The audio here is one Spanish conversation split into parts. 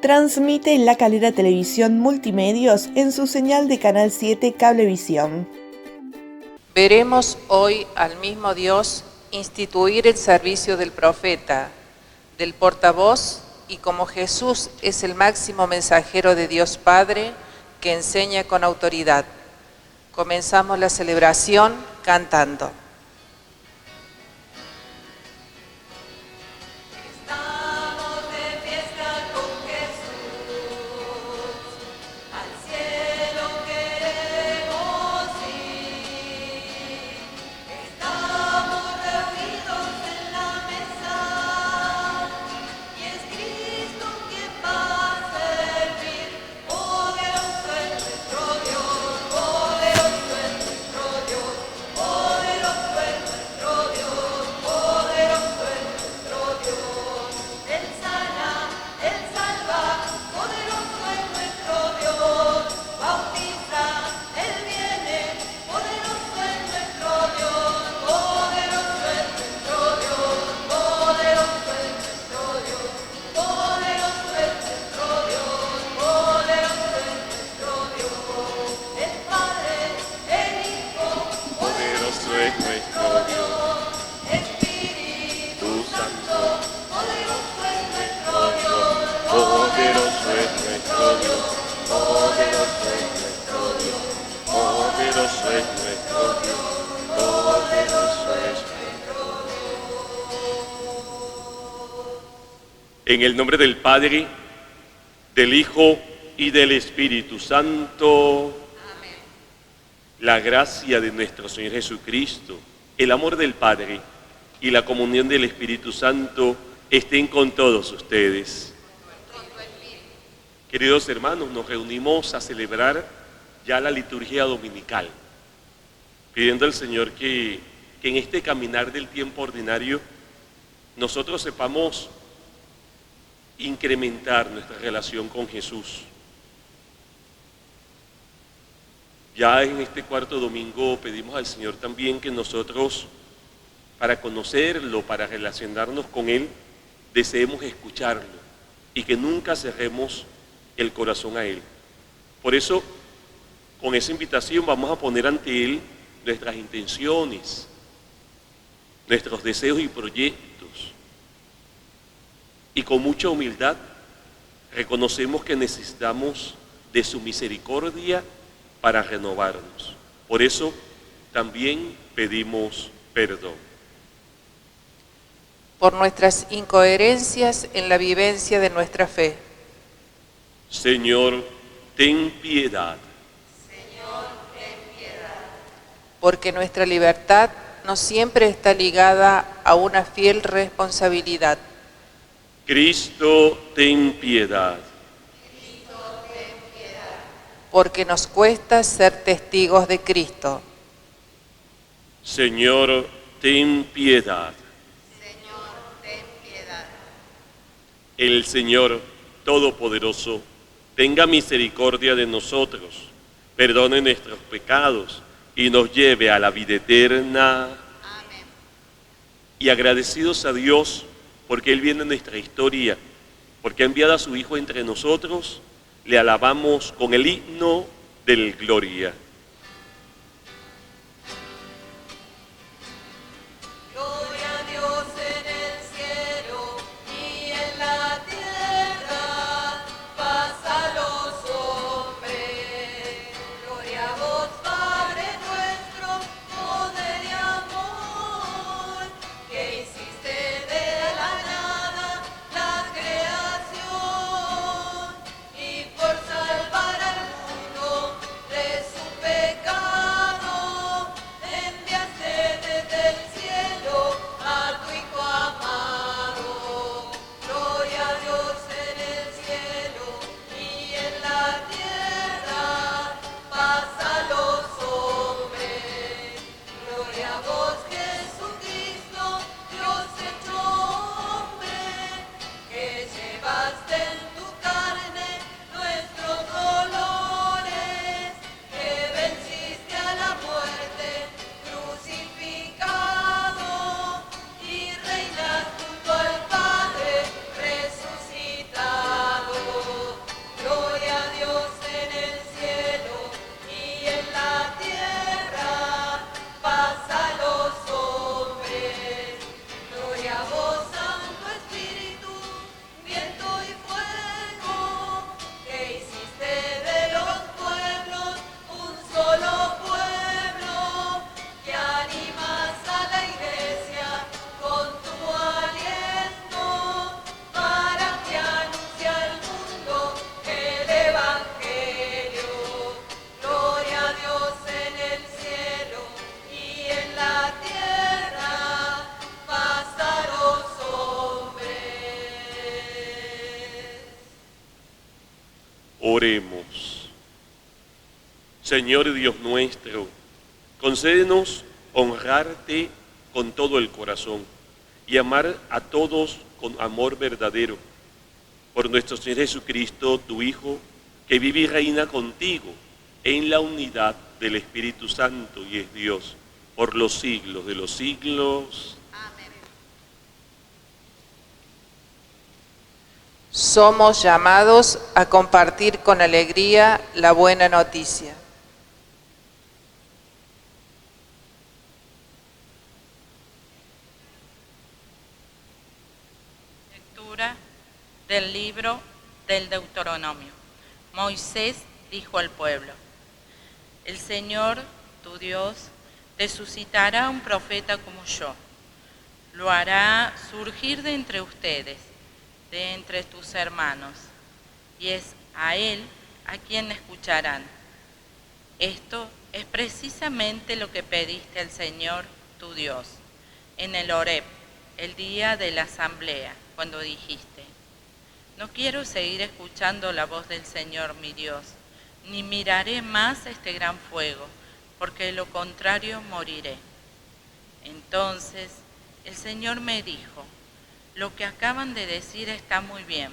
Transmite La Calera Televisión Multimedios en su señal de Canal 7 Cablevisión. Veremos hoy al mismo Dios instituir el servicio del profeta, del portavoz, y como Jesús es el máximo mensajero de Dios Padre, que enseña con autoridad. Comenzamos la celebración cantando. En el nombre del Padre, del Hijo y del Espíritu Santo. Amén. La gracia de nuestro Señor Jesucristo, el amor del Padre y la comunión del Espíritu Santo estén con todos ustedes. Queridos hermanos, nos reunimos a celebrar ya la liturgia dominical, pidiendo al Señor que en este caminar del tiempo ordinario nosotros sepamos incrementar nuestra relación con Jesús. Ya en este cuarto domingo pedimos al Señor también que nosotros, para conocerlo, para relacionarnos con Él, deseemos escucharlo y que nunca cerremos el corazón a Él. Por eso, con esa invitación vamos a poner ante Él nuestras intenciones, nuestros deseos y proyectos. Y con mucha humildad reconocemos que necesitamos de su misericordia para renovarnos. Por eso también pedimos perdón. Por nuestras incoherencias en la vivencia de nuestra fe. Señor, ten piedad. Señor, ten piedad. Porque nuestra libertad no siempre está ligada a una fiel responsabilidad. Cristo, ten piedad. Cristo, ten piedad. Porque nos cuesta ser testigos de Cristo. Señor, ten piedad. Señor, ten piedad. El Señor Todopoderoso tenga misericordia de nosotros, perdone nuestros pecados y nos lleve a la vida eterna. Amén. Y agradecidos a Dios, porque Él viene en nuestra historia, porque ha enviado a su Hijo entre nosotros, le alabamos con el himno del Gloria. Salvar al mundo de su Oremos. Señor Dios nuestro, concédenos honrarte con todo el corazón y amar a todos con amor verdadero. Por nuestro Señor Jesucristo, tu Hijo, que vive y reina contigo en la unidad del Espíritu Santo y es Dios por los siglos de los siglos. Amén. Somos llamados a compartir con alegría la buena noticia. Lectura del libro del Deuteronomio. Moisés dijo al pueblo: el Señor, tu Dios, te suscitará un profeta como yo. Lo hará surgir de entre ustedes, de entre tus hermanos, y es a él a quien escucharán. Esto es precisamente lo que pediste al Señor, tu Dios, en el Horeb, el día de la asamblea, cuando dijiste: no quiero seguir escuchando la voz del Señor mi Dios, ni miraré más este gran fuego, porque de lo contrario moriré. Entonces el Señor me dijo: lo que acaban de decir está muy bien,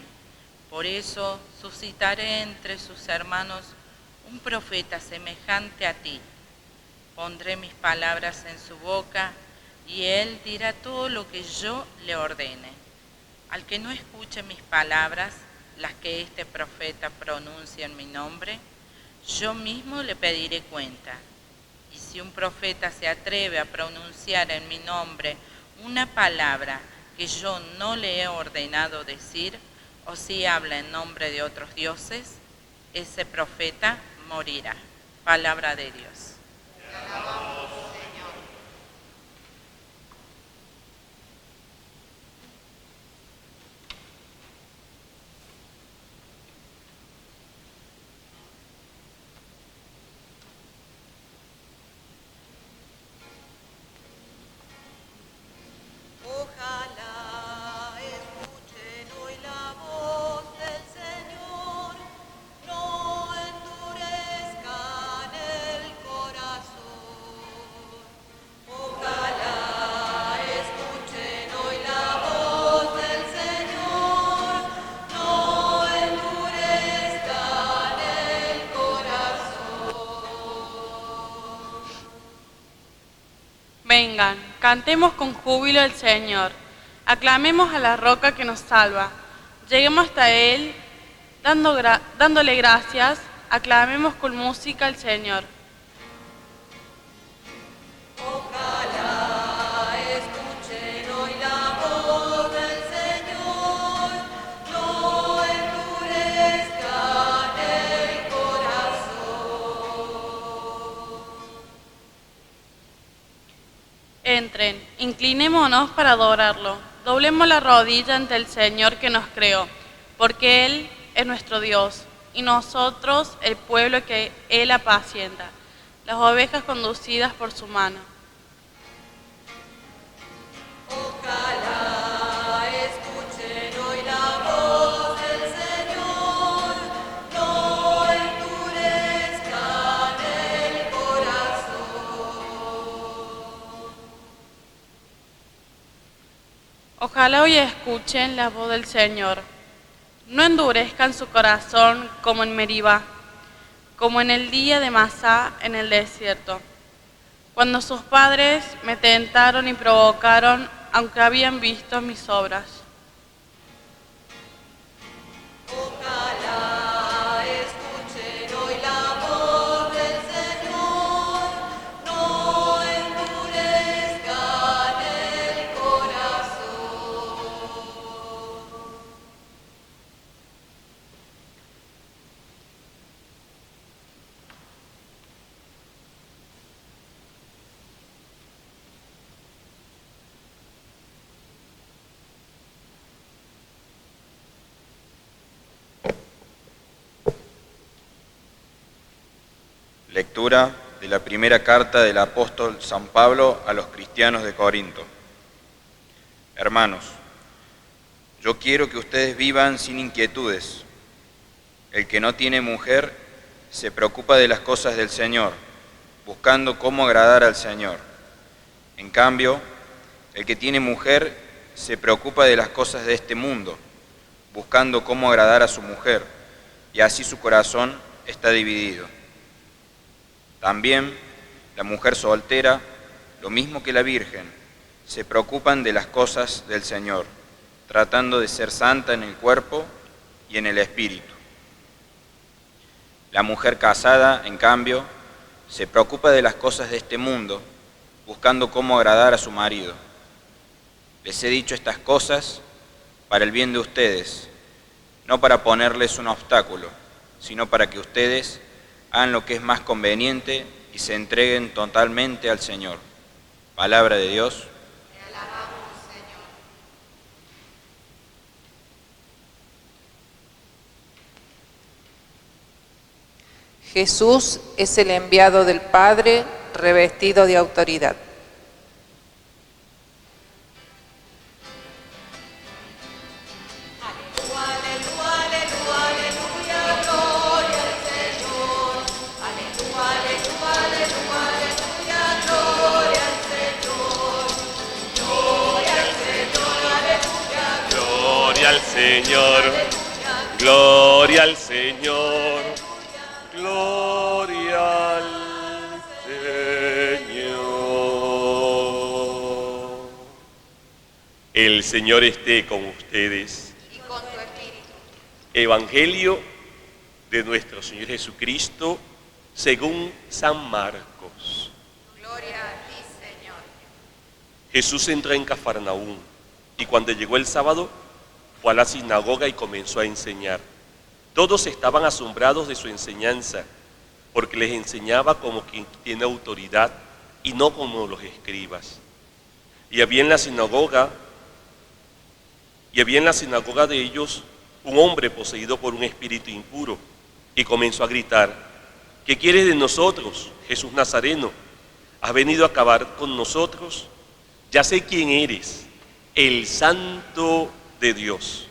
por eso suscitaré entre sus hermanos un profeta semejante a ti. Pondré mis palabras en su boca y él dirá todo lo que yo le ordene. Al que no escuche mis palabras, las que este profeta pronuncia en mi nombre, yo mismo le pediré cuenta. Y si un profeta se atreve a pronunciar en mi nombre una palabra que yo no le he ordenado decir, o si habla en nombre de otros dioses, ese profeta morirá. Palabra de Dios. Ojalá escuchen hoy la voz del Señor, no endurezcan el corazón. Ojalá escuchen hoy la voz del Señor, no endurezcan el corazón. Vengan, cantemos con júbilo al Señor, aclamemos a la roca que nos salva, lleguemos hasta Él dándole gracias, aclamemos con música al Señor. Ojalá escuchen hoy la voz del Señor, no endurezcan el corazón. Entren, inclinémonos para adorarlo, doblemos la rodilla ante el Señor que nos creó, porque Él es nuestro Dios, y nosotros el pueblo que Él apacienta, las ovejas conducidas por su mano. Ojalá escuchen hoy la voz del Señor, no endurezcan el corazón. Ojalá hoy escuchen la voz del Señor. No endurezcan su corazón como en Meribá, como en el día de Masá en el desierto, cuando sus padres me tentaron y provocaron, aunque habían visto mis obras. Ojalá escuchen hoy la voz del Señor, no endurezcan el corazón. Lectura de la primera carta del apóstol San Pablo a los cristianos de Corinto. Hermanos, yo quiero que ustedes vivan sin inquietudes. El que no tiene mujer se preocupa de las cosas del Señor, buscando cómo agradar al Señor. En cambio, el que tiene mujer se preocupa de las cosas de este mundo, buscando cómo agradar a su mujer, y así su corazón está dividido. También la mujer soltera, lo mismo que la virgen, se preocupan de las cosas del Señor, tratando de ser santa en el cuerpo y en el espíritu. La mujer casada, en cambio, se preocupa de las cosas de este mundo, buscando cómo agradar a su marido. Les he dicho estas cosas para el bien de ustedes, no para ponerles un obstáculo, sino para que ustedes hagan lo que es más conveniente y se entreguen totalmente al Señor. Palabra de Dios. Jesús es el enviado del Padre, revestido de autoridad. Gloria al Señor, gloria al Señor, gloria al Señor. El Señor esté con ustedes. Y con tu espíritu. Evangelio de nuestro Señor Jesucristo según San Marcos. Gloria a ti, Señor. Jesús entró en Cafarnaúm y cuando llegó el sábado fue a la sinagoga y comenzó a enseñar. Todos estaban asombrados de su enseñanza, porque les enseñaba como quien tiene autoridad y no como los escribas. Y había en la sinagoga de ellos un hombre poseído por un espíritu impuro, y comenzó a gritar: ¿qué quieres de nosotros, Jesús Nazareno? ¿Has venido a acabar con nosotros? Ya sé quién eres, el Santo de Dios.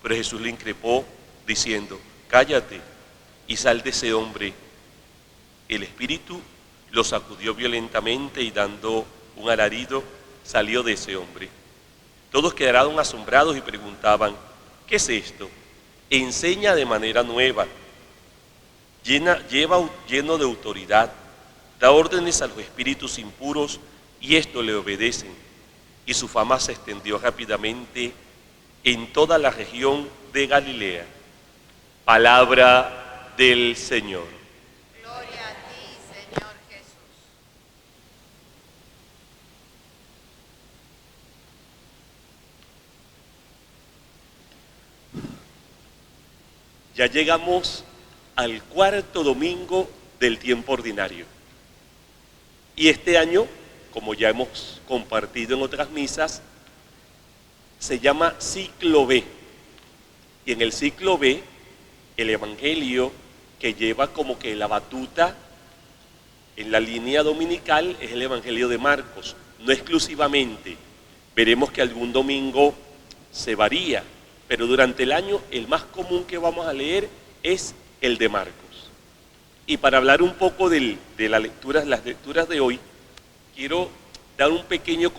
Pero Jesús le increpó diciendo: cállate y sal de ese hombre. El espíritu lo sacudió violentamente y dando un alarido salió de ese hombre. Todos quedaron asombrados y preguntaban: ¿qué es esto? Enseña de manera nueva, lleno de autoridad, da órdenes a los espíritus impuros y esto le obedecen. Y su fama se extendió rápidamente en toda la región de Galilea. Palabra del Señor. Gloria a ti, Señor Jesús. Ya llegamos al cuarto domingo del tiempo ordinario. Y este año, como ya hemos compartido en otras misas, se llama ciclo B. Y en el ciclo B, el evangelio que lleva como que la batuta en la línea dominical es el evangelio de Marcos. No exclusivamente, veremos que algún domingo se varía, pero durante el año el más común que vamos a leer es el de Marcos. Y para hablar un poco de las lecturas de hoy, quiero dar un pequeño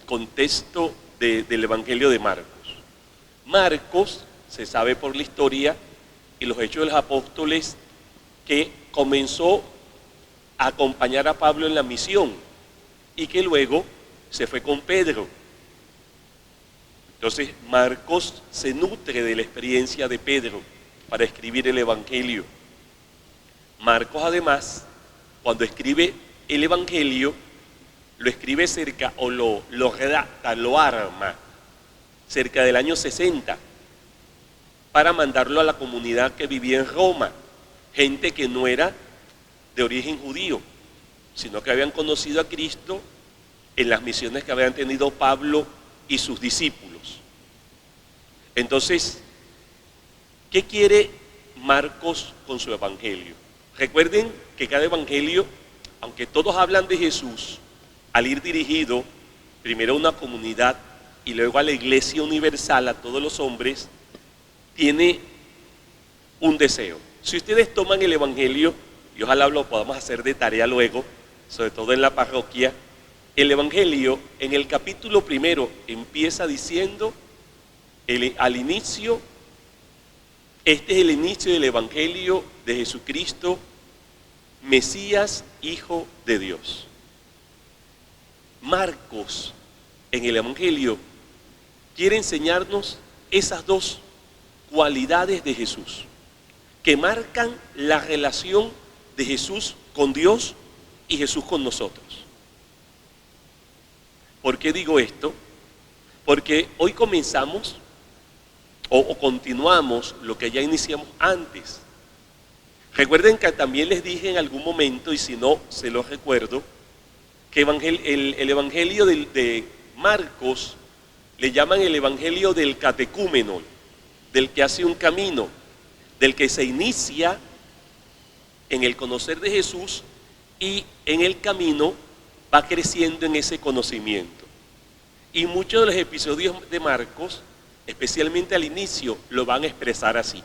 contexto del Evangelio de Marcos. Marcos, se sabe por la historia y los Hechos de los Apóstoles, que comenzó a acompañar a Pablo en la misión y que luego se fue con Pedro. Entonces Marcos se nutre de la experiencia de Pedro para escribir el Evangelio. Marcos además, cuando escribe el Evangelio, lo escribe cerca, o lo redacta, lo arma, cerca del año 60, para mandarlo a la comunidad que vivía en Roma, gente que no era de origen judío, sino que habían conocido a Cristo en las misiones que habían tenido Pablo y sus discípulos. Entonces, ¿qué quiere Marcos con su evangelio? Recuerden que cada evangelio, aunque todos hablan de Jesús, al ir dirigido primero a una comunidad y luego a la iglesia universal, a todos los hombres, tiene un deseo. Si ustedes toman el Evangelio, y ojalá lo podamos hacer de tarea luego, sobre todo en la parroquia, el Evangelio en el capítulo 1 empieza diciendo, al inicio, este es el inicio del Evangelio de Jesucristo, Mesías, Hijo de Dios. Marcos, en el Evangelio, quiere enseñarnos esas dos cualidades de Jesús, que marcan la relación de Jesús con Dios y Jesús con nosotros. ¿Por qué digo esto? Porque hoy comenzamos o continuamos lo que ya iniciamos antes. Recuerden que también les dije en algún momento, y si no, se los recuerdo, que el Evangelio de Marcos le llaman el Evangelio del catecúmeno, del que hace un camino, del que se inicia en el conocer de Jesús y en el camino va creciendo en ese conocimiento. Y muchos de los episodios de Marcos, especialmente al inicio, lo van a expresar así.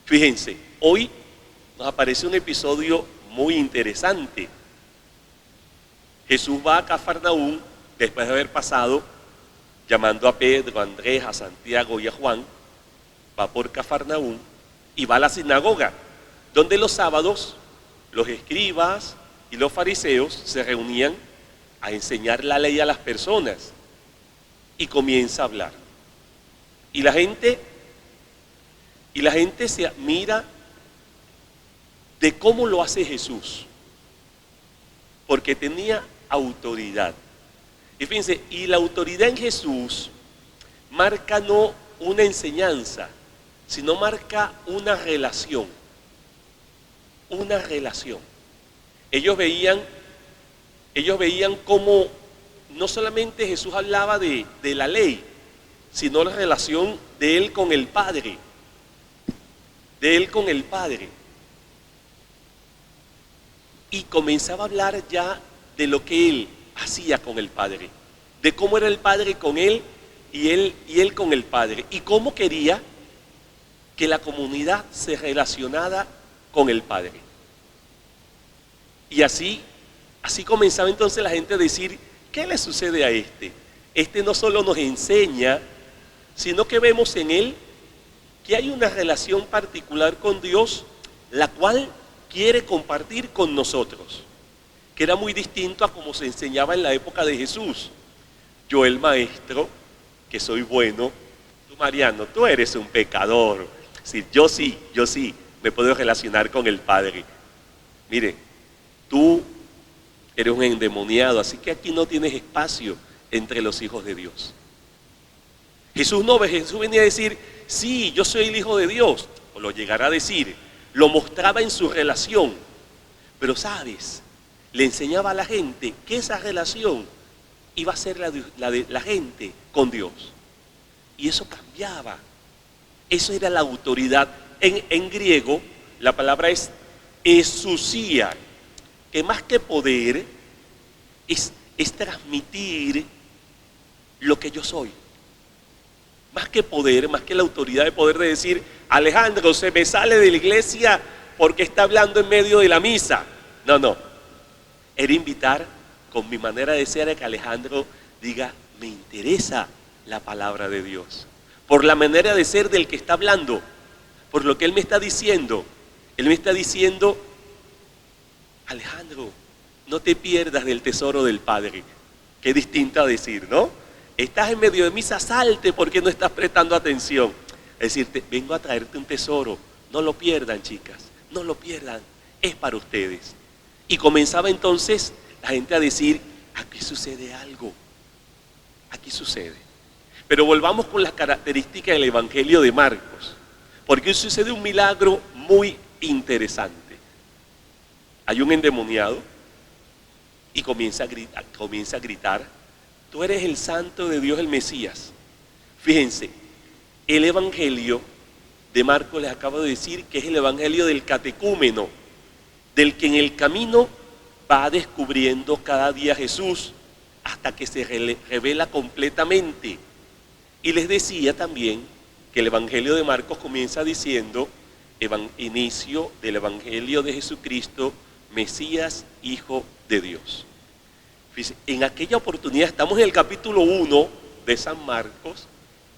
Fíjense, hoy nos aparece un episodio muy interesante. Jesús va a Cafarnaúm después de haber pasado llamando a Pedro, a Andrés, a Santiago y a Juan, va por Cafarnaúm y va a la sinagoga, donde los sábados los escribas y los fariseos se reunían a enseñar la ley a las personas, y comienza a hablar. Y la gente se admira de cómo lo hace Jesús, porque tenía autoridad. Y fíjense, y la autoridad en Jesús marca no una enseñanza, sino marca una relación. Una relación. Ellos veían cómo no solamente Jesús hablaba de la ley, sino la relación de él con el Padre. De él con el Padre. Y comenzaba a hablar ya de lo que él hacía con el Padre, de cómo era el Padre con él y él con el Padre, y cómo quería que la comunidad se relacionara con el Padre. Y así comenzaba entonces la gente a decir, ¿qué le sucede a este? Este no solo nos enseña, sino que vemos en él que hay una relación particular con Dios, la cual quiere compartir con nosotros, que era muy distinto a como se enseñaba en la época de Jesús. Yo, el maestro, que soy bueno, tú, Mariano, tú eres un pecador. Sí, yo sí me puedo relacionar con el Padre. Mire, tú eres un endemoniado, así que aquí no tienes espacio entre los hijos de Dios. Jesús venía a decir, sí, yo soy el Hijo de Dios, o lo llegará a decir, lo mostraba en su relación, pero sabes, le enseñaba a la gente que esa relación iba a ser la de la gente con Dios, y eso cambiaba. Eso era la autoridad. En griego la palabra es exousia, que más que poder es transmitir lo que yo soy. Más que poder, más que la autoridad de poder de decir, Alejandro se me sale de la iglesia porque está hablando en medio de la misa. No. Era invitar con mi manera de ser a que Alejandro diga, me interesa la palabra de Dios. Por la manera de ser del que está hablando, por lo que él me está diciendo. Él me está diciendo, Alejandro, no te pierdas del tesoro del Padre. Qué distinto a decir, ¿no? Estás en medio de misa, salte porque no estás prestando atención. Es decir, vengo a traerte un tesoro. No lo pierdan, chicas, no lo pierdan. Es para ustedes. Y comenzaba entonces la gente a decir, aquí sucede algo. Aquí sucede. Pero volvamos con las características del Evangelio de Marcos, porque hoy sucede un milagro muy interesante. Hay un endemoniado y comienza a gritar, tú eres el Santo de Dios, el Mesías. Fíjense, el Evangelio de Marcos les acabo de decir que es el Evangelio del catecúmeno, del que en el camino va descubriendo cada día Jesús hasta que se revela completamente. Y les decía también que el Evangelio de Marcos comienza diciendo inicio del Evangelio de Jesucristo, Mesías, Hijo de Dios. Fíjense, en aquella oportunidad, estamos en el capítulo 1 de San Marcos,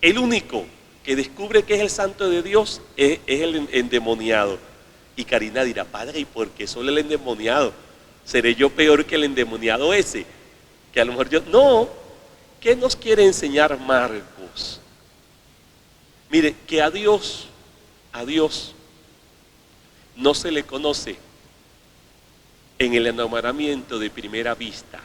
el único que descubre que es el santo de Dios es el endemoniado. Y Karina dirá, padre, ¿y por qué solo el endemoniado? ¿Seré yo peor que el endemoniado ese? Que a lo mejor yo... No, ¿qué nos quiere enseñar Marcos? Mire, que a Dios no se le conoce en el enamoramiento de primera vista.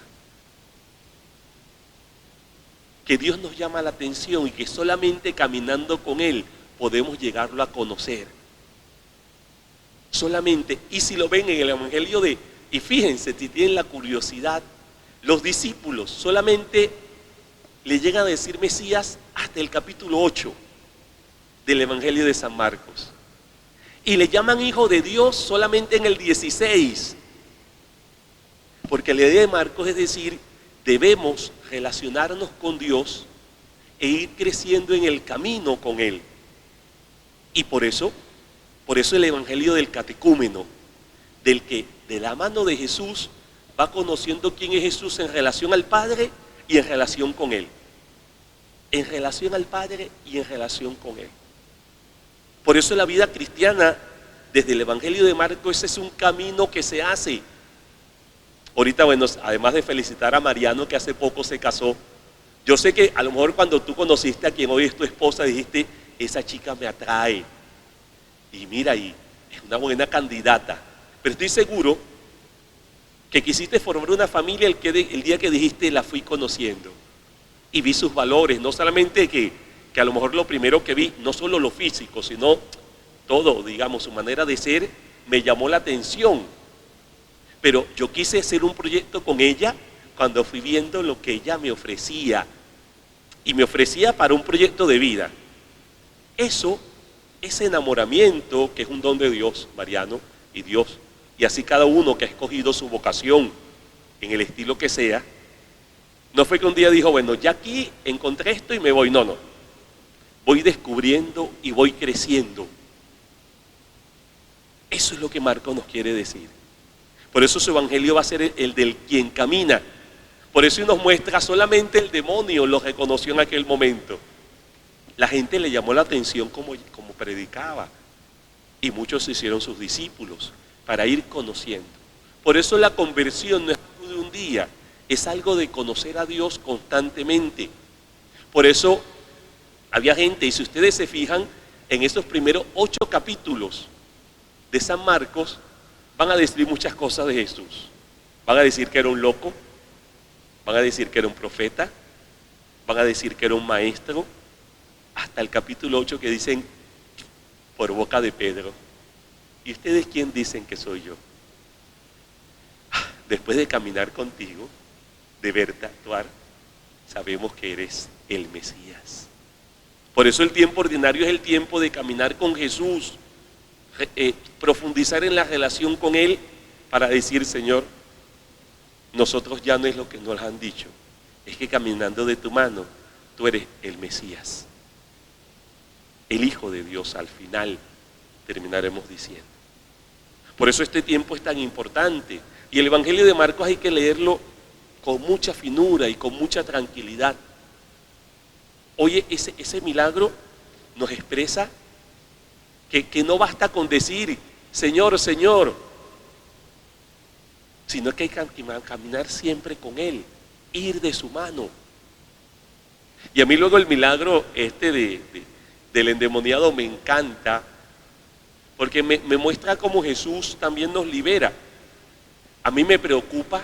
Que Dios nos llama la atención y que solamente caminando con Él podemos llegarlo a conocer. Solamente, y si lo ven en el Evangelio y fíjense, si tienen la curiosidad, los discípulos solamente le llegan a decir Mesías hasta el capítulo 8 del Evangelio de San Marcos. Y le llaman Hijo de Dios solamente en el 16. Porque la idea de Marcos es decir, debemos relacionarnos con Dios e ir creciendo en el camino con Él. Y por eso el Evangelio del catecúmeno, del que de la mano de Jesús va conociendo quién es Jesús en relación al Padre y en relación con Él. En relación al Padre y en relación con Él. Por eso la vida cristiana, desde el Evangelio de Marcos, ese es un camino que se hace. Ahorita, bueno, además de felicitar a Mariano, que hace poco se casó, yo sé que a lo mejor cuando tú conociste a quien hoy es tu esposa, dijiste, esa chica me atrae. Y mira, y es una buena candidata. Pero estoy seguro que quisiste formar una familia el día que dijiste, la fui conociendo. Y vi sus valores, no solamente que a lo mejor lo primero que vi, no solo lo físico, sino todo, digamos, su manera de ser, me llamó la atención. Pero yo quise hacer un proyecto con ella cuando fui viendo lo que ella me ofrecía. Y me ofrecía para un proyecto de vida. Ese enamoramiento, que es un don de Dios, Mariano y Dios, y así cada uno que ha escogido su vocación en el estilo que sea, no fue que un día dijo, bueno, ya aquí encontré esto y me voy. No. Voy descubriendo y voy creciendo. Eso es lo que Marcos nos quiere decir. Por eso su evangelio va a ser el del quien camina. Por eso nos muestra solamente el demonio, lo reconoció en aquel momento. La gente le llamó la atención como predicaba. Y muchos se hicieron sus discípulos para ir conociendo. Por eso la conversión no es algo de un día, es algo de conocer a Dios constantemente. Por eso había gente, y si ustedes se fijan, en esos primeros 8 capítulos de San Marcos, van a decir muchas cosas de Jesús. Van a decir que era un loco, van a decir que era un profeta, van a decir que era un maestro, hasta el capítulo 8 que dicen, por boca de Pedro, ¿y ustedes quién dicen que soy yo? Después de caminar contigo, de verte actuar, sabemos que eres el Mesías. Por eso el tiempo ordinario es el tiempo de caminar con Jesús, profundizar en la relación con Él para decir, Señor, nosotros ya no es lo que nos han dicho, es que caminando de tu mano, tú eres el Mesías, el Hijo de Dios. Al final terminaremos diciendo. Por eso este tiempo es tan importante. Y el Evangelio de Marcos hay que leerlo con mucha finura y con mucha tranquilidad. Oye, ese milagro nos expresa que no basta con decir, Señor, Señor, sino que hay que caminar siempre con Él, ir de su mano. Y a mí luego el milagro del endemoniado me encanta, porque me muestra cómo Jesús también nos libera. A mí me preocupa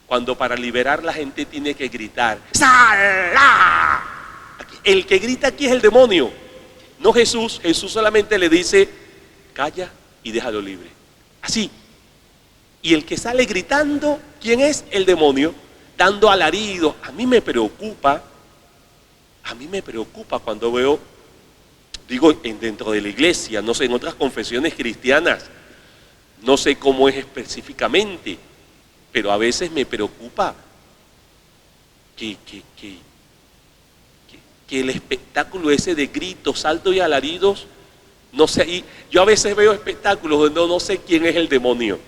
cuando para liberar la gente tiene que gritar, ¡Sala! El que grita aquí es el demonio, no Jesús. Jesús solamente le dice, calla y déjalo libre. Así. Y el que sale gritando, ¿quién es? El demonio, dando alaridos. A mí me preocupa cuando veo, digo, dentro de la iglesia, no sé, en otras confesiones cristianas, no sé cómo es específicamente, pero a veces me preocupa que el espectáculo ese de gritos, saltos y alaridos No sé, y yo a veces veo espectáculos donde no sé quién es el demonio.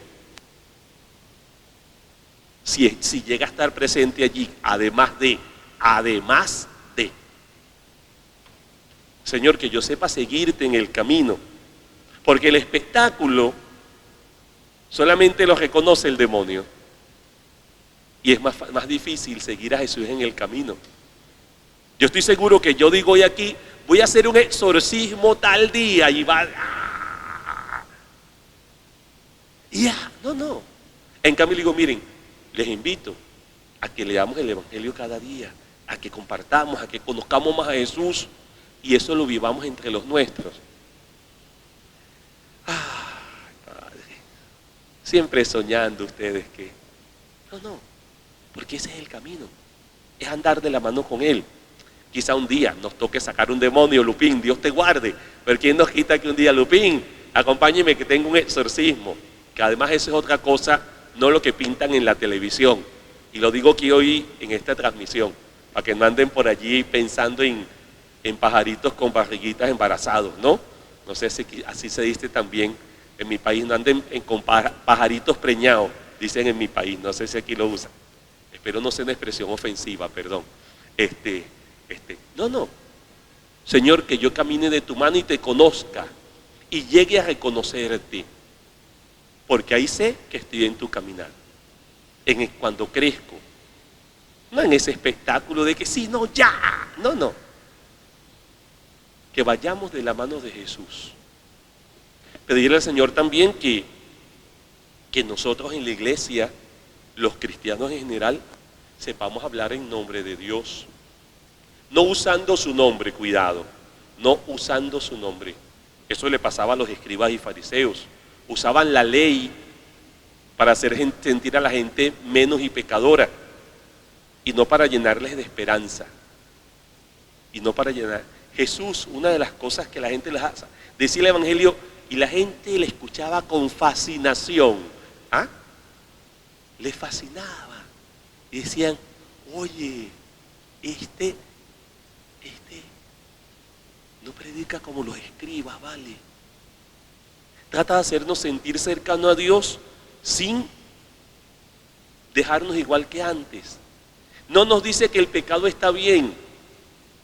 Si llega a estar presente allí, además de, Señor, que yo sepa seguirte en el camino, porque el espectáculo solamente lo reconoce el demonio, y es más difícil seguir a Jesús en el camino. Yo estoy seguro que yo digo hoy aquí, voy a hacer un exorcismo tal día, y va, no. En cambio le digo, miren, les invito a que leamos el Evangelio cada día, a que compartamos, a que conozcamos más a Jesús y eso lo vivamos entre los nuestros. Ay, Padre, siempre soñando ustedes que, no, porque ese es el camino, es andar de la mano con Él. Quizá un día nos toque sacar un demonio, Lupín, Dios te guarde, pero ¿quién nos quita que un día, Lupín, acompáñeme que tengo un exorcismo? Que además eso es otra cosa, no lo que pintan en la televisión. Y lo digo aquí hoy en esta transmisión, para que no anden por allí pensando en pajaritos con barriguitas embarazados, ¿no? No sé si así se dice también en mi país, no anden con pajaritos preñados, dicen en mi país, no sé si aquí lo usan. Espero no sea una expresión ofensiva, perdón. No. Señor, que yo camine de tu mano y te conozca y llegue a reconocerte, porque ahí sé que estoy en tu caminar. Cuando crezco, no en ese espectáculo de que sí, no, ya, no. Que vayamos de la mano de Jesús. Pedirle al Señor también que nosotros en la iglesia, los cristianos en general, sepamos hablar en nombre de Dios. No usando su nombre, cuidado, no usando su nombre. Eso le pasaba a los escribas y fariseos. Usaban la ley para hacer sentir a la gente menos y pecadora, y no para llenarles de esperanza, y no para llenar. Jesús, una de las cosas que la gente les hace, decía el Evangelio, y la gente le escuchaba con fascinación, les fascinaba, y decían, oye, este no predica como los escribas, vale. Trata de hacernos sentir cercano a Dios sin dejarnos igual que antes. No nos dice que el pecado está bien.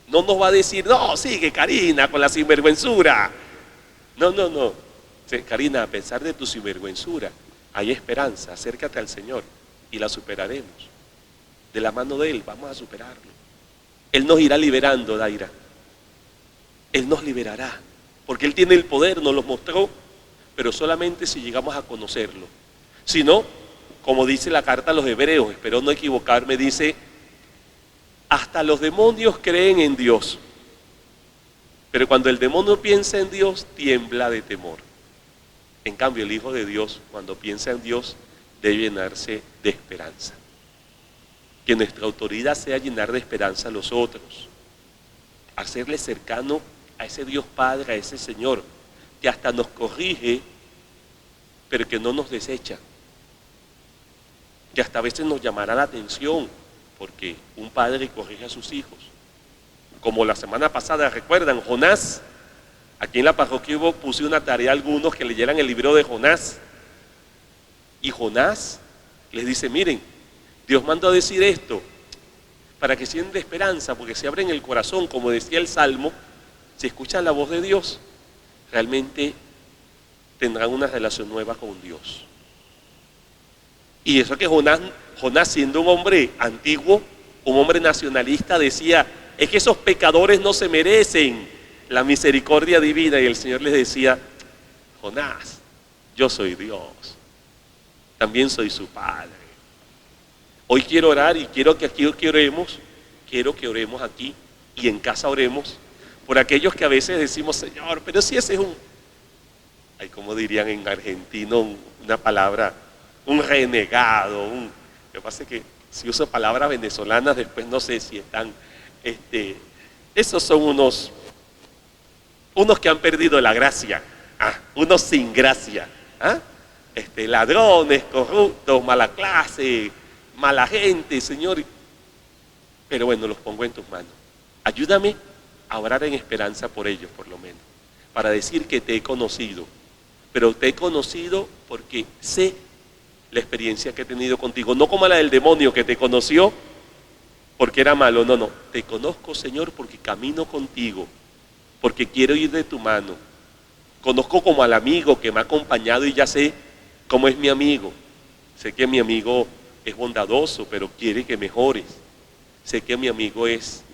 No nos va a decir, no, sigue Karina con la sinvergüenzura. No. Karina, a pesar de tu sinvergüenzura, hay esperanza. Acércate al Señor y la superaremos. De la mano de Él vamos a superarlo. Él nos irá liberando, Daira. Él nos liberará, porque Él tiene el poder, nos lo mostró, pero solamente si llegamos a conocerlo. Si no, como dice la carta a los Hebreos, espero no equivocarme, dice, hasta los demonios creen en Dios, pero cuando el demonio piensa en Dios, tiembla de temor. En cambio, el Hijo de Dios, cuando piensa en Dios, debe llenarse de esperanza. Que nuestra autoridad sea llenar de esperanza a los otros, hacerle cercano a ese Dios Padre, a ese Señor, que hasta nos corrige, pero que no nos desecha, que hasta a veces nos llamará la atención, porque un padre corrige a sus hijos. Como la semana pasada, ¿recuerdan? Jonás, aquí en la parroquia puse una tarea a algunos que leyeran el libro de Jonás, y Jonás les dice, miren, Dios mandó a decir esto, para que sientan esperanza, porque se abren el corazón, como decía el Salmo, si escuchan la voz de Dios, realmente tendrán una relación nueva con Dios. Y eso que Jonás siendo un hombre antiguo, un hombre nacionalista, decía, es que esos pecadores no se merecen la misericordia divina, y el Señor les decía, Jonás, yo soy Dios, también soy su Padre. Hoy quiero orar y quiero que oremos aquí y en casa oremos por aquellos que a veces decimos, Señor, pero si ese es hay como dirían en argentino una palabra, un renegado, lo que pasa es que si uso palabras venezolanas después no sé si están, esos son unos que han perdido la gracia, unos sin gracia, ladrones, corruptos, mala clase, mala gente, Señor. Pero bueno, los pongo en tus manos. Ayúdame a orar en esperanza por ellos, por lo menos. para decir que te he conocido, pero te he conocido porque sé la experiencia que he tenido contigo, no como la del demonio que te conoció porque era malo, no, te conozco, Señor, porque camino contigo, porque quiero ir de tu mano. Conozco como al amigo que me ha acompañado y ya sé cómo es mi amigo. Sé que mi amigo es bondadoso, pero quiere que mejores. Sé que mi amigo es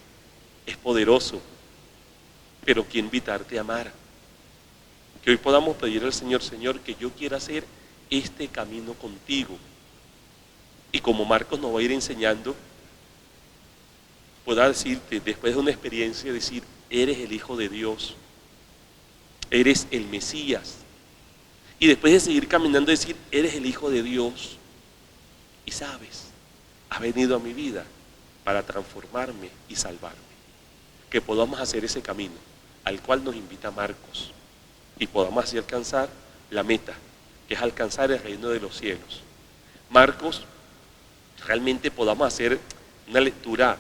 poderoso, pero quiero invitarte a amar. Que hoy podamos pedir al Señor, Señor, que yo quiera hacer este camino contigo. Y como Marcos nos va a ir enseñando, pueda decirte, después de una experiencia, decir, eres el Hijo de Dios, eres el Mesías. Y después de seguir caminando, decir, eres el Hijo de Dios. Y sabes, has venido a mi vida para transformarme y salvarme. Que podamos hacer ese camino al cual nos invita Marcos y podamos así alcanzar la meta, que es alcanzar el reino de los cielos. Marcos, realmente podamos hacer una lectura,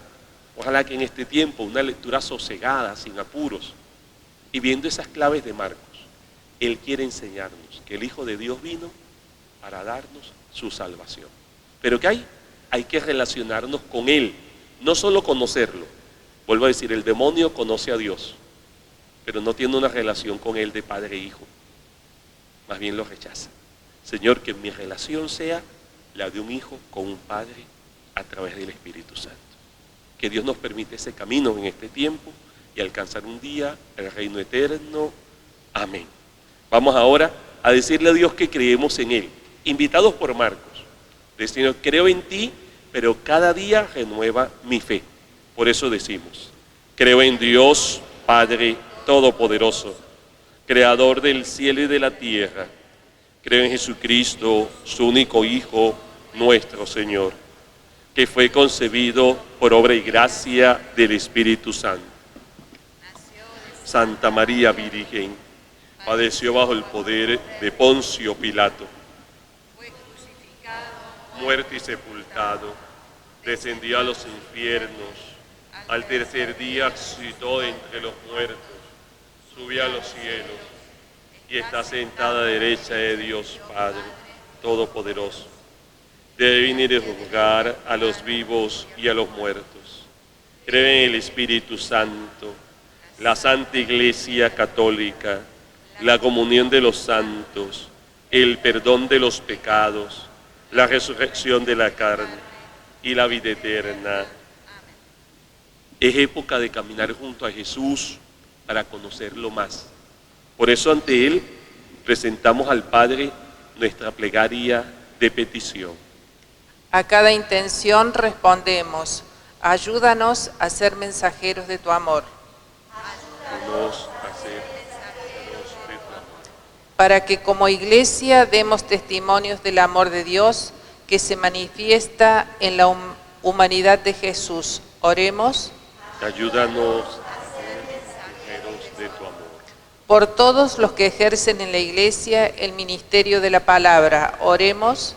ojalá que en este tiempo, una lectura sosegada, sin apuros, y viendo esas claves de Marcos. Él quiere enseñarnos que el Hijo de Dios vino para darnos su salvación. ¿Pero qué hay? Hay que relacionarnos con Él, no solo conocerlo. Vuelvo a decir, el demonio conoce a Dios, pero no tiene una relación con Él de padre e hijo. Más bien lo rechaza. Señor, que mi relación sea la de un hijo con un padre a través del Espíritu Santo. Que Dios nos permite ese camino en este tiempo y alcanzar un día el reino eterno. Amén. Vamos ahora a decirle a Dios que creemos en Él, invitados por Marcos. Señor, creo en ti, pero cada día renueva mi fe. Por eso decimos, creo en Dios, Padre Todopoderoso, Creador del cielo y de la tierra. Creo en Jesucristo, su único Hijo, nuestro Señor, que fue concebido por obra y gracia del Espíritu Santo. Santa María Virgen, padeció bajo el poder de Poncio Pilato, muerto y sepultado, descendió a los infiernos, al tercer día resucitó de entre los muertos, subió a los cielos y está sentada a la derecha de Dios Padre Todopoderoso. Debe venir a juzgar a los vivos y a los muertos. Creo en el Espíritu Santo, la Santa Iglesia Católica, la comunión de los santos, el perdón de los pecados, la resurrección de la carne y la vida eterna. Es época de caminar junto a Jesús para conocerlo más. Por eso ante Él presentamos al Padre nuestra plegaria de petición. A cada intención respondemos, ayúdanos a ser mensajeros de tu amor. Ayúdanos a ser mensajeros de tu amor. Para que como iglesia demos testimonios del amor de Dios que se manifiesta en la humanidad de Jesús. Oremos. Ayúdanos a ser mensajeros de tu amor. Por todos los que ejercen en la iglesia el ministerio de la palabra. Oremos.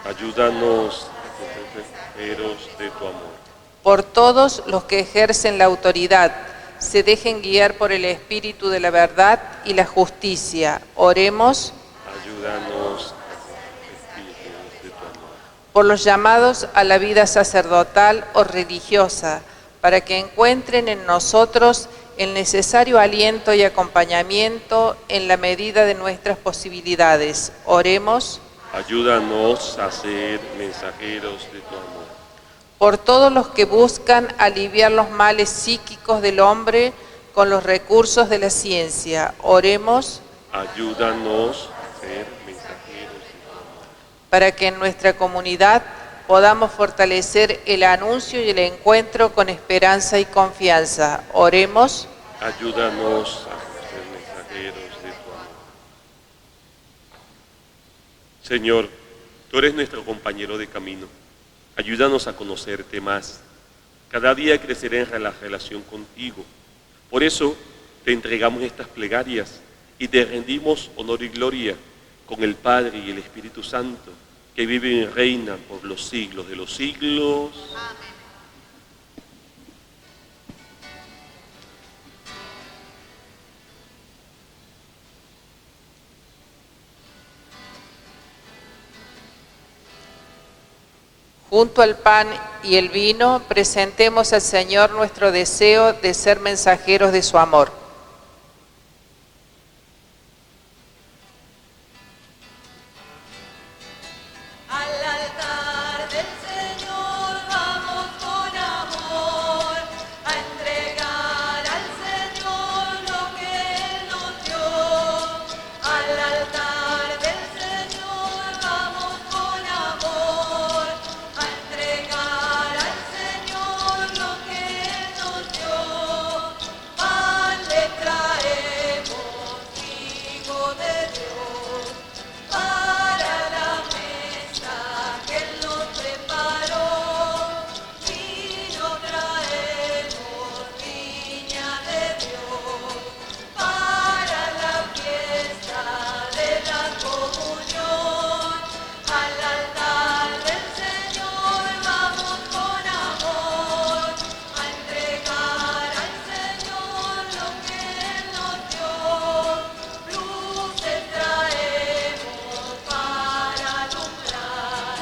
Ayúdanos a ser mensajeros de tu amor. Por todos los que ejercen la autoridad, se dejen guiar por el Espíritu de la verdad y la justicia. Oremos. Ayúdanos a ser espíritus de tu amor. Por los llamados a la vida sacerdotal o religiosa, para que encuentren en nosotros el necesario aliento y acompañamiento en la medida de nuestras posibilidades. Oremos. Ayúdanos a ser mensajeros de tu amor. Por todos los que buscan aliviar los males psíquicos del hombre con los recursos de la ciencia. Oremos. Ayúdanos a ser mensajeros de tu amor. Para que en nuestra comunidad podamos fortalecer el anuncio y el encuentro con esperanza y confianza. Oremos. Ayúdanos a ser mensajeros de tu amor. Señor, tú eres nuestro compañero de camino. Ayúdanos a conocerte más. Cada día crecer en la relación contigo. Por eso te entregamos estas plegarias y te rendimos honor y gloria con el Padre y el Espíritu Santo, que viven y reinan por los siglos de los siglos. Amén. Junto al pan y el vino, presentemos al Señor nuestro deseo de ser mensajeros de su amor. Al altar del Señor vamos con amor a entregar al Señor lo que Él nos dio. Al altar del Señor vamos con amor a entregar al Señor lo que Él nos dio. Pan le traemos, Hijo de Dios, para la mesa que Él nos preparó. Vino traemos, viña de Dios, para la fiesta de la comunión. Al altar del Señor vamos con amor a entregar al Señor lo que Él nos dio. Luces traemos para alumbrar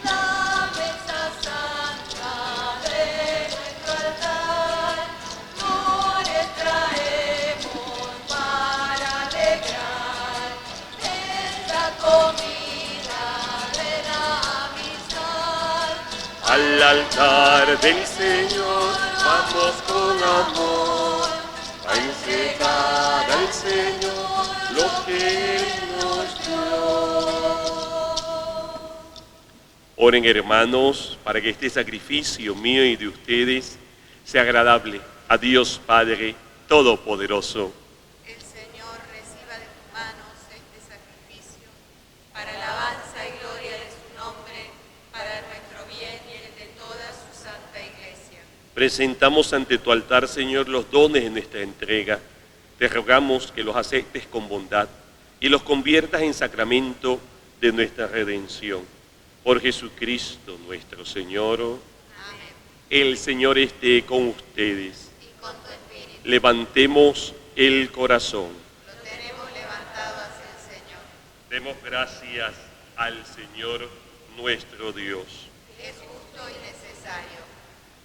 la mesa santa de nuestro altar. Flores traemos para alegrar esta comida de la amistad. Al altar del Señor vamos con amor a entregar al Señor lo que Él nos dio. Oren, hermanos, para que este sacrificio mío y de ustedes sea agradable a Dios Padre Todopoderoso. El Señor reciba de tus manos este sacrificio para alabanza y gloria de su nombre, para nuestro bien y el de toda su santa iglesia. Presentamos ante tu altar, Señor, los dones de nuestra entrega. Te rogamos que los aceptes con bondad y los conviertas en sacramento de nuestra redención. Por Jesucristo nuestro Señor. Amén. El Señor esté con ustedes. Y con tu espíritu. Levantemos el corazón. Lo tenemos levantado hacia el Señor. Demos gracias al Señor nuestro Dios. Es justo y necesario.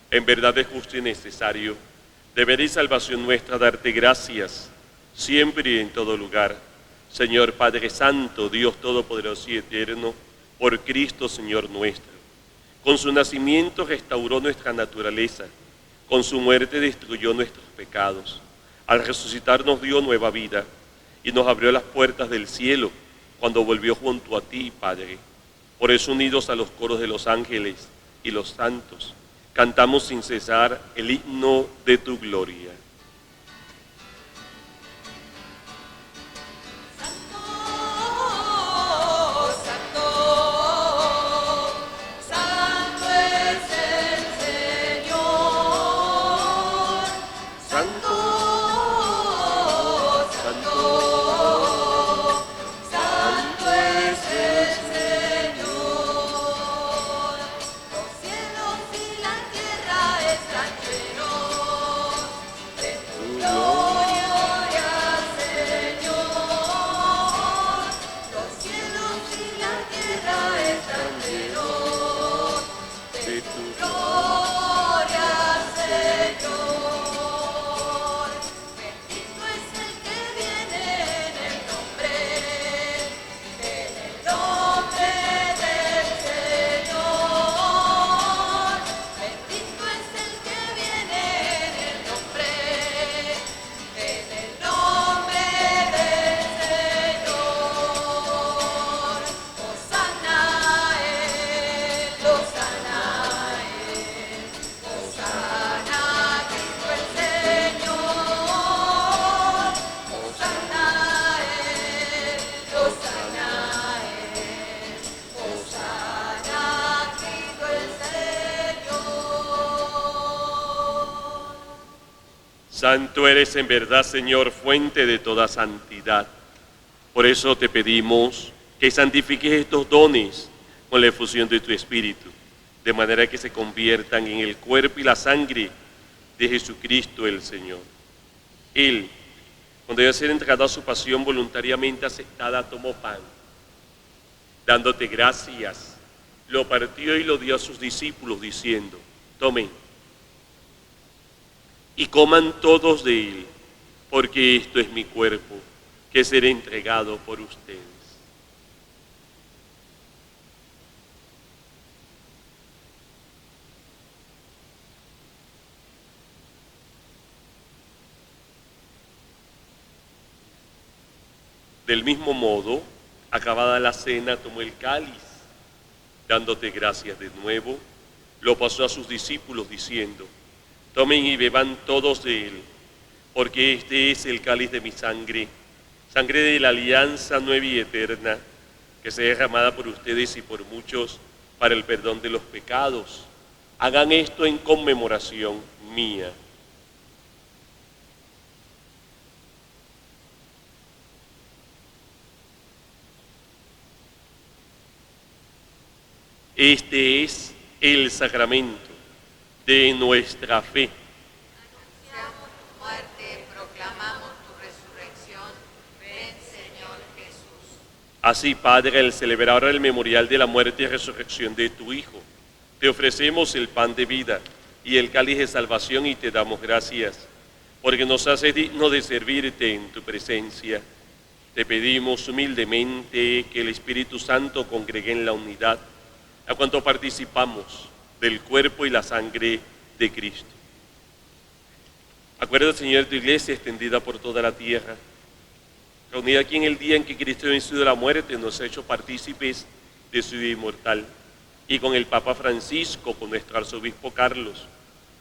En verdad es justo y necesario, deber y salvación nuestra, darte gracias, siempre y en todo lugar. Señor Padre Santo, Dios Todopoderoso y Eterno, por Cristo Señor nuestro. Con su nacimiento restauró nuestra naturaleza, con su muerte destruyó nuestros pecados. Al resucitar nos dio nueva vida y nos abrió las puertas del cielo cuando volvió junto a ti, Padre. Por eso, unidos a los coros de los ángeles y los santos, cantamos sin cesar el himno de tu gloria. Santo es el Señor. Santo, santo, santo es el Señor. Los cielos y la tierra están llenos de tu gloria, Señor. Los cielos y la tierra están llenos de tu gloria, Señor. Bendito es el que viene en el nombre del Señor. Bendito es el que viene en el nombre del Señor. Hosana él, hosana él, hosana Cristo el Señor. Hosana él, hosana él, hosana Cristo el Señor. Santo eres en verdad, Señor, fuente de toda santidad. Por eso te pedimos que santifiques estos dones con la efusión de tu Espíritu, de manera que se conviertan en el cuerpo y la sangre de Jesucristo el Señor. Él, cuando iba a ser entregado a su pasión voluntariamente aceptada, tomó pan, dándote gracias, lo partió y lo dio a sus discípulos, diciendo: tomen y coman todos de él, porque esto es mi cuerpo, que será entregado por ustedes. Del mismo modo, acabada la cena, tomó el cáliz, dándote gracias de nuevo, lo pasó a sus discípulos diciendo: tomen y beban todos de él, porque este es el cáliz de mi sangre, sangre de la alianza nueva y eterna, que será derramada por ustedes y por muchos para el perdón de los pecados. Hagan esto en conmemoración mía. Este es el sacramento de nuestra fe. Anunciamos tu muerte, proclamamos tu resurrección. Ven, Señor Jesús. Así, Padre, al celebrar el memorial de la muerte y resurrección de tu Hijo, te ofrecemos el pan de vida y el cáliz de salvación y te damos gracias, porque nos haces dignos de servirte en tu presencia. Te pedimos humildemente que el Espíritu Santo congregue en la unidad a cuanto participamos del cuerpo y la sangre de Cristo. Acuérdate, Señor, de tu iglesia extendida por toda la tierra, reunida aquí en el día en que Cristo venció de la muerte, nos ha hecho partícipes de su vida inmortal, y con el Papa Francisco, con nuestro arzobispo Carlos,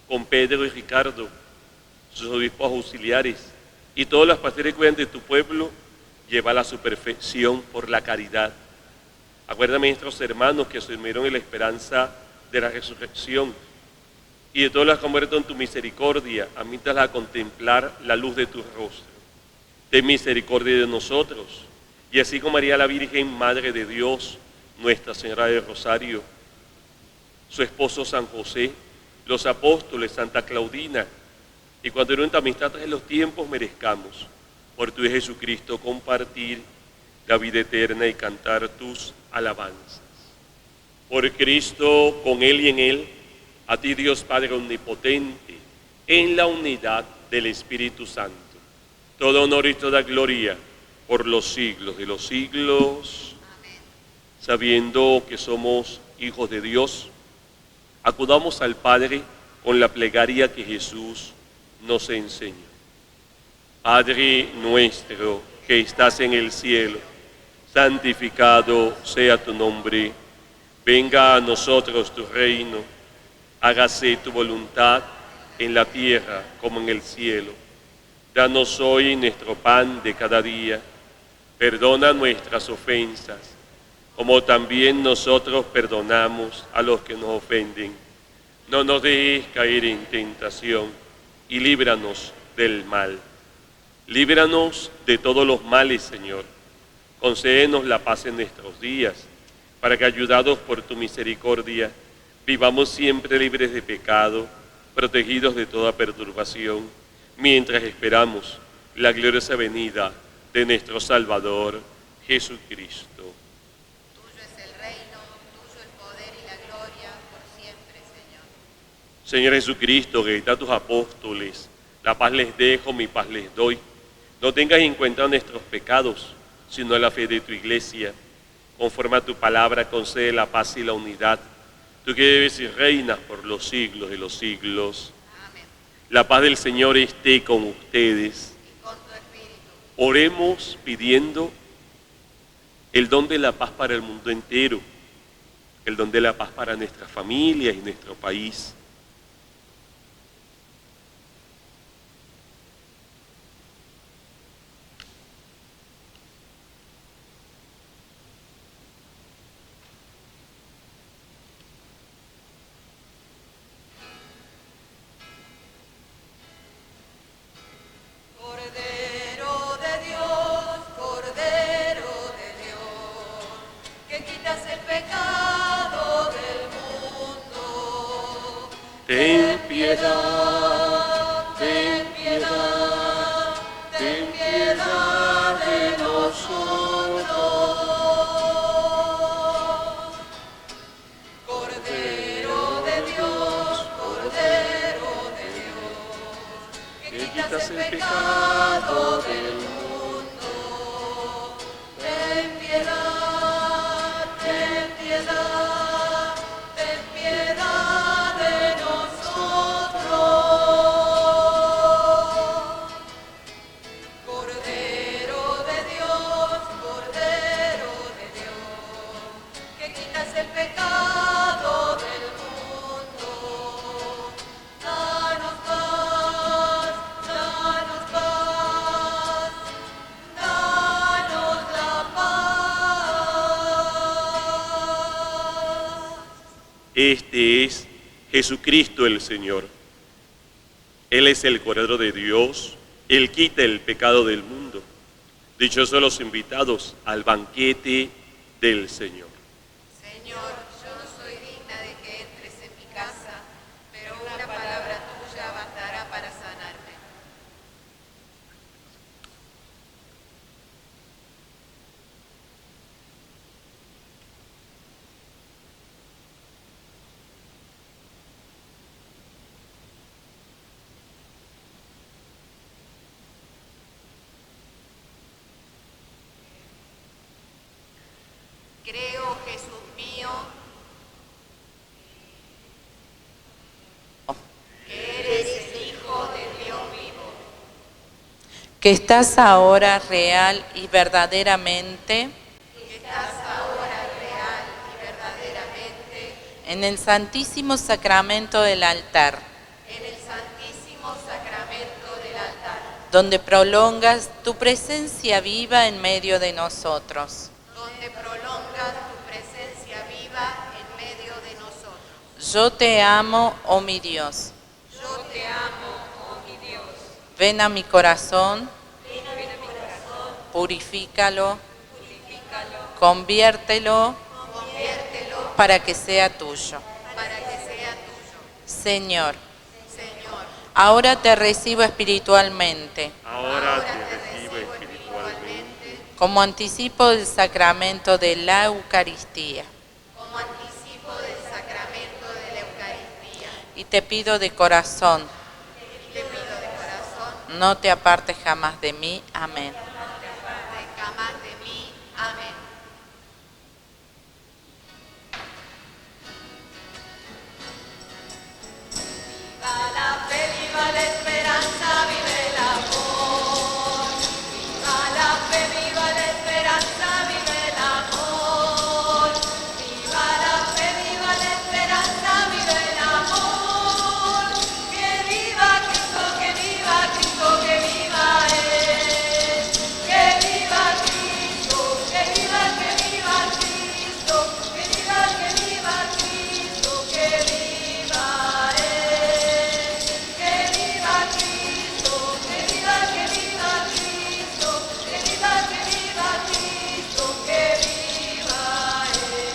con Pedro y Ricardo, sus obispos auxiliares, y todos los pastores que cuidan de tu pueblo, llévala a su perfección por la caridad. Acuérdame de nuestros hermanos que se durmieron en la esperanza de la resurrección, y de todos los que han muerto en tu misericordia, admítalas a contemplar la luz de tu rostro. Ten misericordia de nosotros, y así como María la Virgen, Madre de Dios, Nuestra Señora del Rosario, su esposo San José, los apóstoles, Santa Claudina, y cuando en nuestra amistad tras los tiempos merezcamos, por tu Jesucristo, compartir la vida eterna y cantar tus alabanzas. Por Cristo, con Él y en Él, a ti Dios Padre Omnipotente, en la unidad del Espíritu Santo, todo honor y toda gloria por los siglos de los siglos. Amén. Sabiendo que somos hijos de Dios, acudamos al Padre con la plegaria que Jesús nos enseñó. Padre nuestro que estás en el cielo, santificado sea tu nombre. Venga a nosotros tu reino. Hágase tu voluntad en la tierra como en el cielo. Danos hoy nuestro pan de cada día. Perdona nuestras ofensas, como también nosotros perdonamos a los que nos ofenden. No nos dejes caer en tentación y líbranos del mal. Líbranos de todos los males, Señor. Concédenos la paz en nuestros días, para que, ayudados por tu misericordia, vivamos siempre libres de pecado, protegidos de toda perturbación, mientras esperamos la gloriosa venida de nuestro Salvador, Jesucristo. Tuyo es el reino, tuyo el poder y la gloria por siempre, Señor. Señor Jesucristo, que dijiste a tus apóstoles: la paz les dejo, mi paz les doy. No tengas en cuenta nuestros pecados, sino la fe de tu iglesia. Conforme a tu palabra, concede la paz y la unidad. Tú que vives y reinas por los siglos de los siglos. Amén. La paz del Señor esté con ustedes. Y con tu espíritu. Oremos pidiendo el don de la paz para el mundo entero, el don de la paz para nuestras familias y nuestro país. Cordero de Dios, Cordero de Dios, que quitas el pecado del mundo. Ten piedad, ten piedad, ten piedad de nosotros. Este es Jesucristo el Señor. Él es el Cordero de Dios, Él quita el pecado del mundo. Dichosos los invitados al banquete del Señor. Señor, yo no soy digna de que entres en mi casa, pero una palabra tuya bastará para sanarme. Creo, Jesús mío, que eres el Hijo de Dios vivo, que estás ahora real y verdaderamente en el Santísimo Sacramento del altar, donde prolongas tu presencia viva en medio de nosotros. donde prolongas tu presencia viva en medio de nosotros. Yo te amo, oh mi Dios. Yo te amo, oh mi Dios. Ven a mi corazón, purifícalo, conviértelo para que sea tuyo. Para que sea tuyo. Señor, Señor, ahora te recibo espiritualmente Ahora te recibo espiritualmente como anticipo del sacramento de la Eucaristía como anticipo del sacramento de la Eucaristía. y te pido de corazón, Te pido de corazón, no te apartes jamás de mí. Amén. de jamás de mí. Amén. Viva la fe, viva la esperanza, vive el amor. Viva la fe, viva la esperanza, vive el amor. Viva la fe, viva la esperanza, vive el amor. Que viva Cristo, que viva Cristo, que viva Él. Que viva Cristo, que viva Cristo, que viva Cristo, que viva Él. Que viva Cristo, que viva Cristo, que viva Cristo, que viva Él.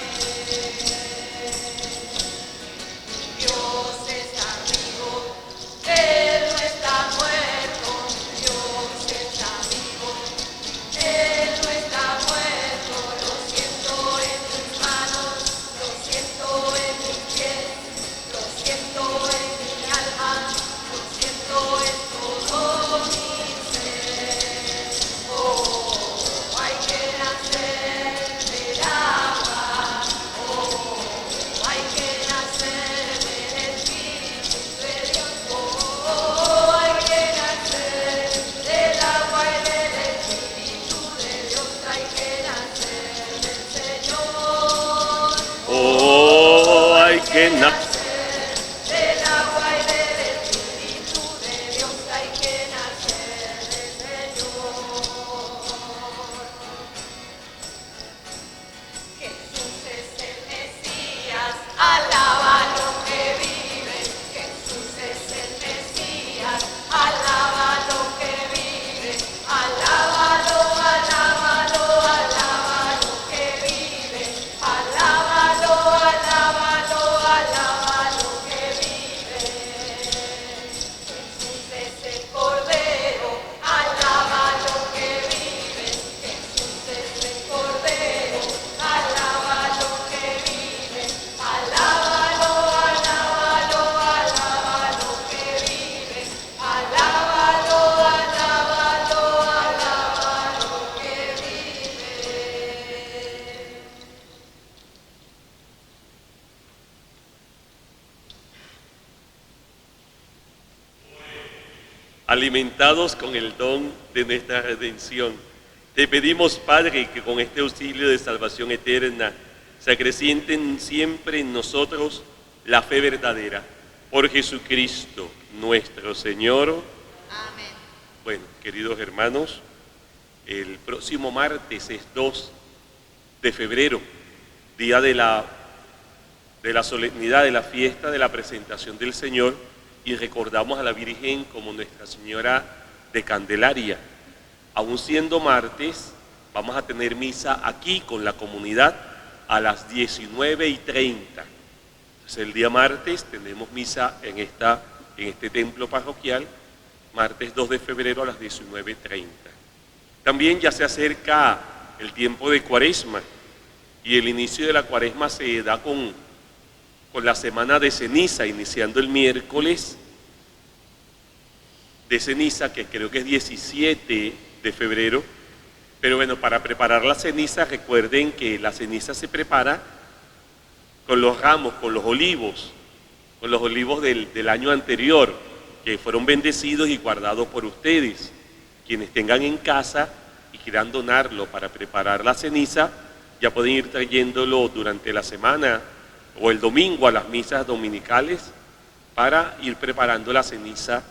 Dios está vivo, Él no está muerto. Dios está vivo, Él no está muerto. Lo siento en mis manos, lo siento en mis pies, lo siento en mi alma, lo siento en todo mi ser. Oh, hay que nacer del agua, oh, hay que nacer del Espíritu de Dios. Oh, hay que nacer del agua y del Espíritu de Dios. Hay que nacer del Señor. Oh, hay que nacer. Del agua y del Espíritu de Dios hay que nacer del Señor. Jesús es el Mesías, alábalo que vive. Jesús es el Mesías, alábalo que vive. Alábalo, alábalo, alábalo que vive. Alábalo, alábalo, alábalo que vive. Jesús es el Cordero, alábalo que vive. Jesús es el Cordero, alábalo que vive. Alábalo, alábalo, alábalo que vive. Alábalo, alábalo, alábalo que vive. Alimentados con el don de nuestra redención, te pedimos, Padre, que con este auxilio de salvación eterna se acrecienten siempre en nosotros la fe verdadera. Por Jesucristo nuestro Señor. Amén. Bueno, queridos hermanos, el próximo martes es 2 de febrero, día de la de la solemnidad de la fiesta de la presentación del Señor y recordamos a la Virgen como Nuestra Señora de Candelaria. Aún siendo martes, vamos a tener misa aquí con la comunidad a las 19:30. Entonces el día martes tenemos misa en este templo parroquial, martes 2 de febrero a las 19:30. También ya se acerca el tiempo de Cuaresma y el inicio de la Cuaresma se da con la semana de ceniza, iniciando el miércoles de ceniza, que creo que es 17 de febrero. Pero bueno, para preparar la ceniza, recuerden que la ceniza se prepara con los ramos, con los olivos del año anterior, que fueron bendecidos y guardados por ustedes. Quienes tengan en casa y quieran donarlo para preparar la ceniza, ya pueden ir trayéndolo durante la semana o el domingo a las misas dominicales para ir preparando la ceniza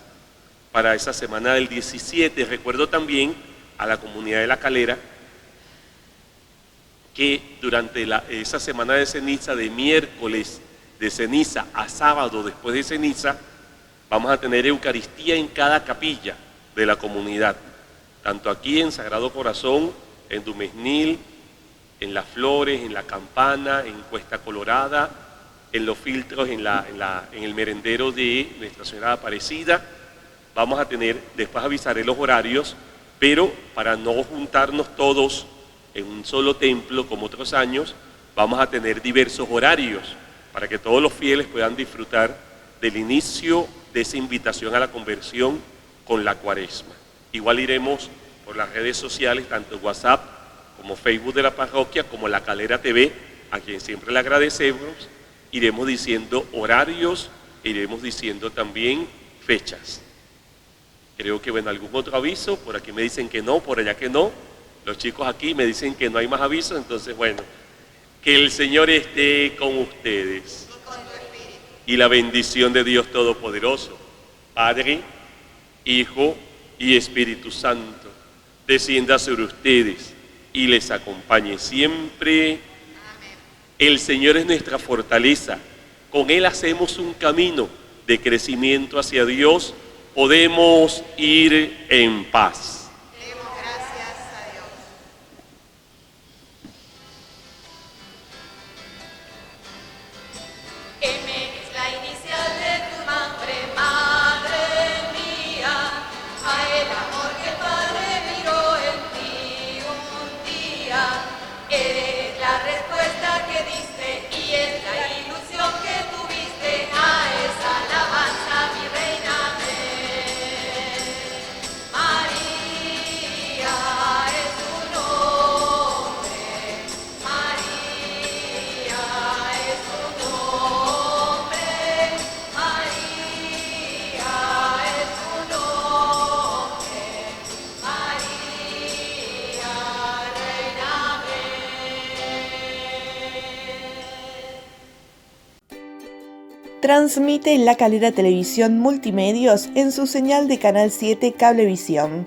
para esa semana del 17. Recuerdo también a la comunidad de La Calera que durante esa semana de ceniza, de miércoles de ceniza a sábado después de ceniza, vamos a tener Eucaristía en cada capilla de la comunidad, tanto aquí en Sagrado Corazón, en Dumesnil, en Las Flores, en La Campana, en Cuesta Colorada, en Los Filtros, en el merendero de Nuestra Señora Aparecida. Vamos a tener, después avisaré los horarios, pero para no juntarnos todos en un solo templo como otros años, vamos a tener diversos horarios para que todos los fieles puedan disfrutar del inicio de esa invitación a la conversión con la Cuaresma. Igual iremos por las redes sociales, tanto WhatsApp como Facebook de la parroquia, como La Calera TV, a quien siempre le agradecemos. Iremos diciendo horarios, iremos diciendo también fechas. Creo que, bueno, algún otro aviso, por aquí me dicen que no, por allá que no. Los chicos aquí me dicen que no hay más avisos, entonces, bueno, que el Señor esté con ustedes. Y la bendición de Dios Todopoderoso, Padre, Hijo y Espíritu Santo, descienda sobre ustedes y les acompañe siempre. Amén. El Señor es nuestra fortaleza, con Él hacemos un camino de crecimiento hacia Dios, podemos ir en paz. Demos gracias a Dios. M es la inicial de tu nombre, madre mía. A el amor que el Padre miró en ti un día. Eres la respuesta que diste y es la ilusión que tuviste a esa alabanza, mi reina. María es tu nombre, María es tu nombre, María es tu nombre, María, Reina Transmite La Calera Televisión Multimedios en su señal de Canal 7 Cablevisión.